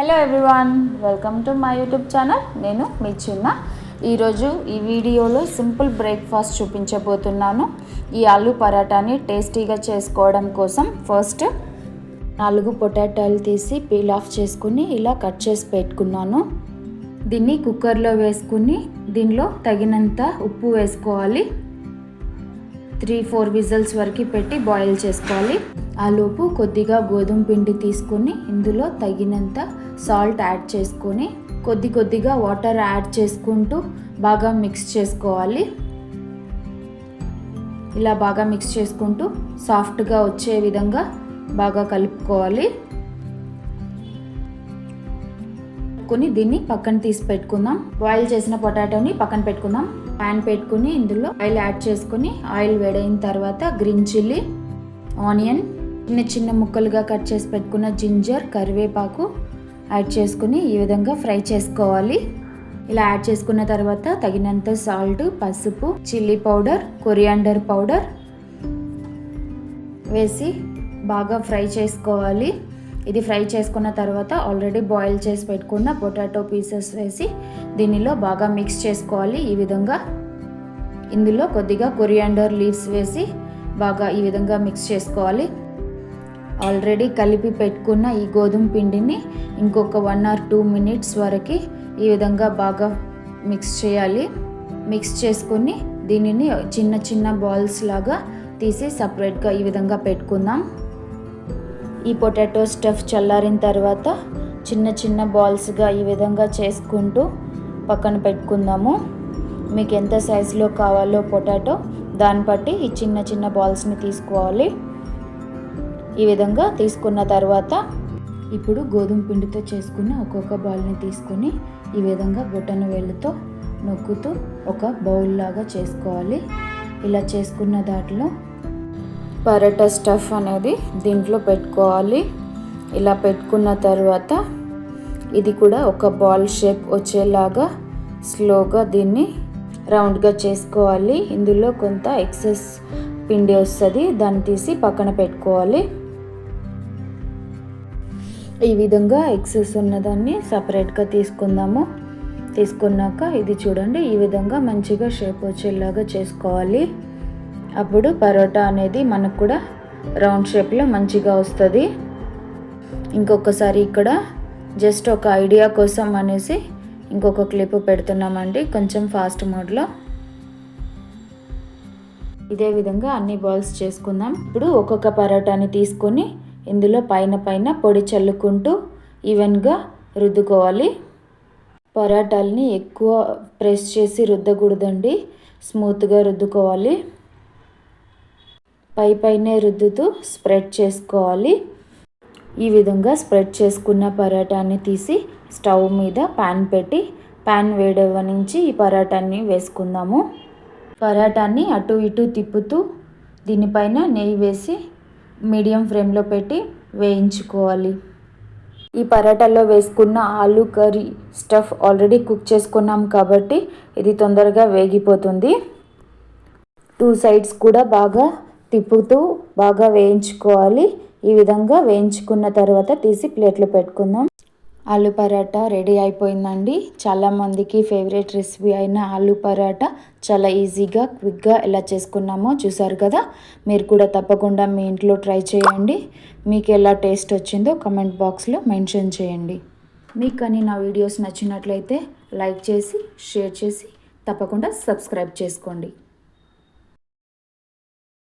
Hello everyone, welcome to my YouTube channel. నేను మీ చిన్న. ఈరోజు ఈ వీడియోలో సింపుల్ బ్రేక్ఫాస్ట్ చూపించబోతున్నాను. ఈ ఆలూ పరాటాని టేస్టీగా చేసుకోవడం కోసం ఫస్ట్ 4 పొటాటోలు తీసి పీల్ ఆఫ్ చేసుకుని ఇలా కట్ చేసి పెట్టుకున్నాను. దీన్ని కుక్కర్లో వేసుకుని దీనిలో తగినంత ఉప్పు వేసుకోవాలి. 3-4 విజిల్స్ వరకు పెట్టి బాయిల్ చేసుకోవాలి. ఆలోపు కొద్దిగా గోధుమ పిండి తీసుకొని ఇందులో తగినంత సాల్ట్ యాడ్ చేసుకొని కొద్దిగా వాటర్ యాడ్ చేసుకుంటూ బాగా మిక్స్ చేసుకోవాలి. ఇలా బాగా మిక్స్ చేసుకుంటూ సాఫ్ట్గా వచ్చే విధంగా బాగా కలుపుకోవాలి. దీన్ని పక్కన తీసి పెట్టుకుందాం. బాయిల్ చేసిన పొటాటోని పక్కన పెట్టుకుందాం. ప్యాన్ పెట్టుకుని ఇందులో ఆయిల్ యాడ్ చేసుకుని ఆయిల్ వేడైన తర్వాత గ్రీన్ చిల్లీ, ఆనియన్, చిన్న ముక్కలుగా కట్ చేసి పెట్టుకున్న జింజర్, కరివేపాకు యాడ్ చేసుకుని ఈ విధంగా ఫ్రై చేసుకోవాలి. ఇలా యాడ్ చేసుకున్న తర్వాత తగినంత సాల్ట్, పసుపు, చిల్లీ పౌడర్, కొరియాండర్ పౌడర్ వేసి బాగా ఫ్రై చేసుకోవాలి. ఇది ఫ్రై చేసుకున్న తర్వాత ఆల్రెడీ బాయిల్ చేసి పెట్టుకున్న పొటాటో పీసెస్ వేసి దీనిలో బాగా మిక్స్ చేసుకోవాలి. ఈ విధంగా ఇందులో కొద్దిగా కొరియాండర్ లీవ్స్ వేసి బాగా ఈ విధంగా మిక్స్ చేసుకోవాలి. ఆల్రెడీ కలిపి పెట్టుకున్న ఈ గోధుమ పిండిని ఇంకొక 1 or 2 minutes వరకు ఈ విధంగా బాగా మిక్స్ చేయాలి. మిక్స్ చేసుకుని దీనిని చిన్న బాల్స్ లాగా తీసి సపరేట్గా ఈ విధంగా పెట్టుకుందాం. ఈ పొటాటో స్టఫ్ చల్లారిన తర్వాత చిన్న బాల్స్గా ఈ విధంగా చేసుకుంటూ పక్కన పెట్టుకుందాము. మీకు ఎంత సైజులో కావాలో పొటాటో దాన్ని బట్టి ఈ చిన్న బాల్స్ని తీసుకోవాలి. ఈ విధంగా తీసుకున్న తర్వాత ఇప్పుడు గోధుమ పిండితో చేసుకున్న ఒక్కొక్క బాల్ని తీసుకొని ఈ విధంగా బొటన వేళ్ళతో నొక్కుతూ ఒక బౌల్ లాగా చేసుకోవాలి. ఇలా చేసుకున్న దాంట్లో పరాటా స్టఫ్ అనేది దీంట్లో పెట్టుకోవాలి. ఇలా పెట్టుకున్న తర్వాత ఇది కూడా ఒక బాల్ షేప్ వచ్చేలాగా స్లోగా దీన్ని రౌండ్గా చేసుకోవాలి. ఇందులో కొంత ఎక్సెస్ పిండి వస్తుంది, దాన్ని తీసి పక్కన పెట్టుకోవాలి. ఈ విధంగా ఎక్సెస్ ఉన్నదాన్ని సపరేట్గా తీసుకుందాము. తీసుకున్నాక ఇది చూడండి, ఈ విధంగా మంచిగా షేప్ వచ్చేలాగా చేసుకోవాలి. అప్పుడు పరోటా అనేది మనకు కూడా రౌండ్ షేప్లో మంచిగా వస్తుంది. ఇంకొకసారి ఇక్కడ జస్ట్ ఒక ఐడియా కోసం అనేసి ఇంకొక క్లిప్ పెడుతున్నామండి, కొంచెం ఫాస్ట్ మోడ్లో. ఇదే విధంగా అన్ని బాల్స్ చేసుకుందాం. ఇప్పుడు ఒక్కొక్క పరోటాని తీసుకొని ఇందులో పైన పొడి చల్లుకుంటూ ఈవెన్గా రుద్దుకోవాలి. పరోటాలని ఎక్కువ ప్రెస్ చేసి రుద్దకూడదండి, స్మూత్గా రుద్దుకోవాలి. పైనే రుద్దుతూ స్ప్రెడ్ చేసుకోవాలి. ఈ విధంగా స్ప్రెడ్ చేసుకున్న పరాటాన్ని తీసి స్టవ్ మీద ప్యాన్ పెట్టి ప్యాన్ వేడవనించి ఈ పరాటాన్ని వేసుకుందాము. పరాటాన్ని అటు ఇటు తిప్పుతూ దీనిపైన నెయ్యి వేసి మీడియం ఫ్లేమ్లో పెట్టి వేయించుకోవాలి. ఈ పరాటాలో వేసుకున్న aloo curry stuff already cook చేసుకున్నాం కాబట్టి ఇది తొందరగా వేగిపోతుంది. 2 sides కూడా బాగా తిప్పుతూ బాగా వేయించుకోవాలి. ఈ విధంగా వేయించుకున్న తర్వాత తీసి ప్లేట్లో పెట్టుకుందాం. ఆలూ పరాటా రెడీ అయిపోయిందండి. చాలామందికి ఫేవరెట్ రెసిపీ అయిన ఆలూ పరాటా చాలా ఈజీగా క్విక్గా ఎలా చేసుకున్నామో చూసారు కదా. మీరు కూడా తప్పకుండా మీ ఇంట్లో ట్రై చేయండి. మీకు ఎలా టేస్ట్ వచ్చిందో కమెంట్ బాక్స్లో మెన్షన్ చేయండి. మీకు కానీ నా వీడియోస్ నచ్చినట్లయితే లైక్ చేసి షేర్ చేసి తప్పకుండా సబ్స్క్రైబ్ చేసుకోండి.